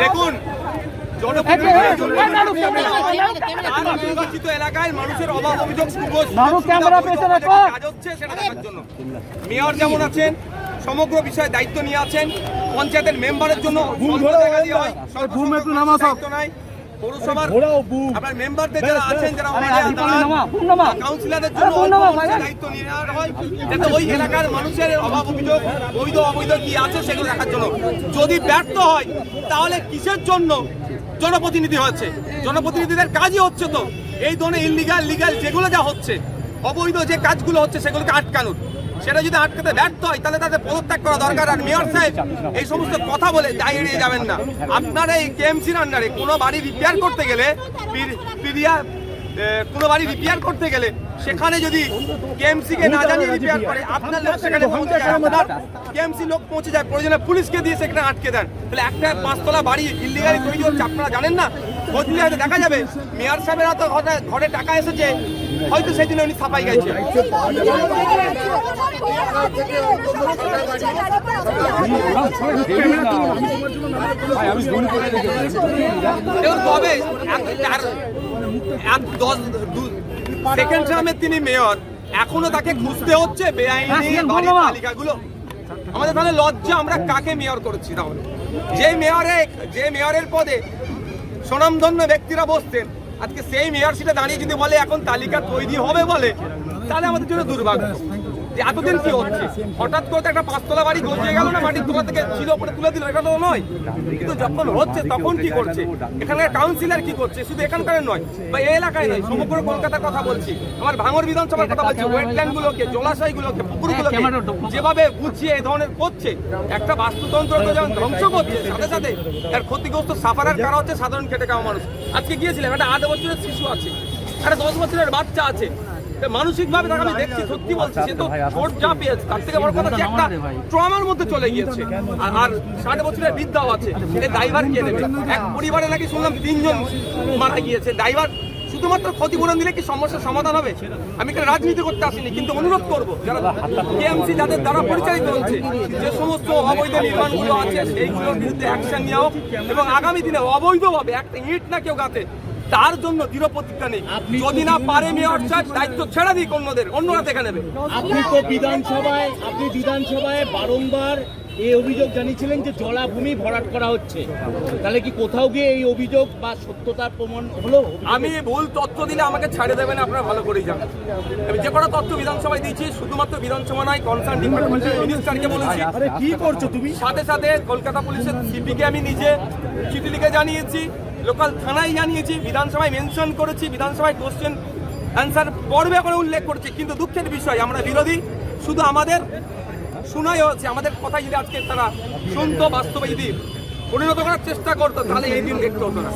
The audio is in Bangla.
দেখুন, নির্বাচিত এলাকায় মানুষের অভাব অভিযোগ কাজ হচ্ছে সেটা দেখার জন্য মেয়র যেমন আছেন, সমগ্র বিষয়ে দায়িত্ব নিয়ে আছেন। পঞ্চায়েতের মেম্বারের জন্য পৌরসভার আপনার মেম্বারদের যারা আছেন, যারা কাউন্সিলরদের জন্য দায়িত্ব নেওয়া হয়, যাতে ওই এলাকার মানুষের অভাব অভিযোগ, বৈধ অবৈধ কি আছে সেগুলো দেখার জন্য। যদি ব্যর্থ হয় তাহলে কিসের জন্য জনপ্রতিনিধি হয়েছে? জনপ্রতিনিধিদের কাজই হচ্ছে তো এই ধরনের ইলিগাল লিগাল যেগুলো যা হচ্ছে, অবৈধ যে কাজগুলো হচ্ছে সেগুলোকে আটকানোর। সেটা যদি আটকাতে ব্যর্থ হয় তাহলে তাদের পদত্যাগ করা দরকার। আর মেয়র সাহেব এই সমস্ত কথা বলে দায় এড়িয়ে যাবেন না। আপনারা এই কেএমসির আন্ডারে কোনো বাড়ি রিপেয়ার করতে গেলে সেখানে যদি কেএমসি-কে না জানিয়ে রিপেয়ার করে, আপনার লোক সেখানে পৌঁছে যায়, আপনার কেএমসি লোক পৌঁছে যায়, প্রয়োজনে পুলিশকে দিয়ে সেখানে আটকে দেন। তাহলে একটা 5তলা বাড়ি ইলিগালি তৈরি হচ্ছে, আপনারা জানেন না? বদলে হয়তো দেখা যাবে মেয়র সাহেবের হাতে ঘরে টাকা এসেছে, হয়তো সেই দিনে উনি ছাপাই গেছে। তবে সেকেন্ড টার্মে তিনি মেয়র, এখনো তাকে খুঁজতে হচ্ছে বেআইনি বাড়ির তালিকাগুলো। আমাদের তাহলে লজ্জা, আমরা কাকে মেয়র করেছি? তাহলে যে মেয়রের পদে স্বনামধন্য ব্যক্তিরা বসতেন, আজকে সেই মেয়র সিটে দাঁড়িয়ে যদি বলে এখন তালিকা তৈরি হবে বলে, তাহলে আমাদের জন্য দুর্ভাগ্য। এতদিন কি হচ্ছে? হঠাৎ করে একটা 5তলা বাড়ি গজিয়ে গেল না, মাটির তোলা থেকে ছিল উপরে তুলে দিল, এটা তো নয়। কিন্তু যখন হচ্ছে তখন কি করছে? এখানকার কাউন্সিলর কি করছে? শুধু এখানকার নয় বা এই এলাকায় নয়, সমগ্র কলকাতার কথা বলছি, আমার ভাঙড় বিধানসভার কথা বলছি। ওয়েটল্যান্ড গুলোকে, জলাশয়গুলোকে, পুকুরগুলোকে যেভাবে গুছিয়ে এই ধরনের করছে, একটা বাস্তুতন্ত্রকে যখন ধ্বংস করছে, সাথে সাথে তার ক্ষতিগ্রস্ত সাফারার কারা হচ্ছে সাধারণ খেটে খাওয়া মানুষ। আজকে গিয়েছিলাম, একটা 8 বছরের শিশু আছে, একটা 10 বছরের বাচ্চা আছে। মানসিক ভাবে তাকে আমি দেখছি, সত্যি বলছি, সে তো ছোট যা পেয়েছে, তার থেকে বড় কথা যে একটা ট্রমার মধ্যে চলে গিয়েছে। আর 60 বছরের বৃদ্ধাও আছে, এর ড্রাইভার কে নেবে? এক পরিবারে নাকি শুনলাম 3 জন মারা গিয়েছে। ড্রাইভার শুধুমাত্র ক্ষতিপূরণ দিলে কি সমস্যার সমাধান হবে? আমি এখানে রাজনীতি করতে আসিনি, কিন্তু অনুরোধ করবো যারা কেএমসি যাদের দ্বারা পরিচালিত হচ্ছে, যে সমস্ত অবৈধ নির্মাণগুলো আছে সেইগুলোর বিরুদ্ধে অ্যাকশন নেওয়া হোক, এবং আগামী দিনে অবৈধভাবে একটা ইট না কেউ গাতে, তার জন্য দৃঢ় প্রতিজ্ঞা নেই। যদি না পারে মেয়র সাহেব দায়িত্ব ছেড়ে দিক অন্যরা দেখে নেবে। আপনি বিধানসভায় বারংবার এই অভিযোগ জানিয়েছিলেন যে জলাভূমি ভরাট করা হচ্ছে, তাহলে কি কোথাও গিয়ে এই অভিযোগ বা সত্যতার প্রমাণ হলো? আমি ভুল তথ্য দিলে আমাকে ছাড়ে দেবেন, আপনারা ভালো করেই জানেন। আমি যে কটা তথ্য বিধানসভায় দিয়েছি, শুধুমাত্র বিধানসভা নয়, কনসার্ন ডিপার্টমেন্টের মিনিস্টারকে বলেছি। কি করছো তুমি? সাথে সাথে কলকাতা পুলিশের সিপিকে আমি নিজে চিঠি লিখে জানিয়েছি, লোকাল থানায় জানিয়েছি, বিধানসভায় মেনশন করেছি, বিধানসভায় কোশ্চেন অ্যান্সার পর্বে করে উল্লেখ করেছি। কিন্তু দুঃখের বিষয়, আমরা বিরোধী, শুধু আমাদের শোনাই হচ্ছে। আমাদের কথা যদি আজকে তারা শুনতো, বাস্তবে যদি পরিণত করার চেষ্টা করতো, তাহলে এই দিন দেখতে হতো না।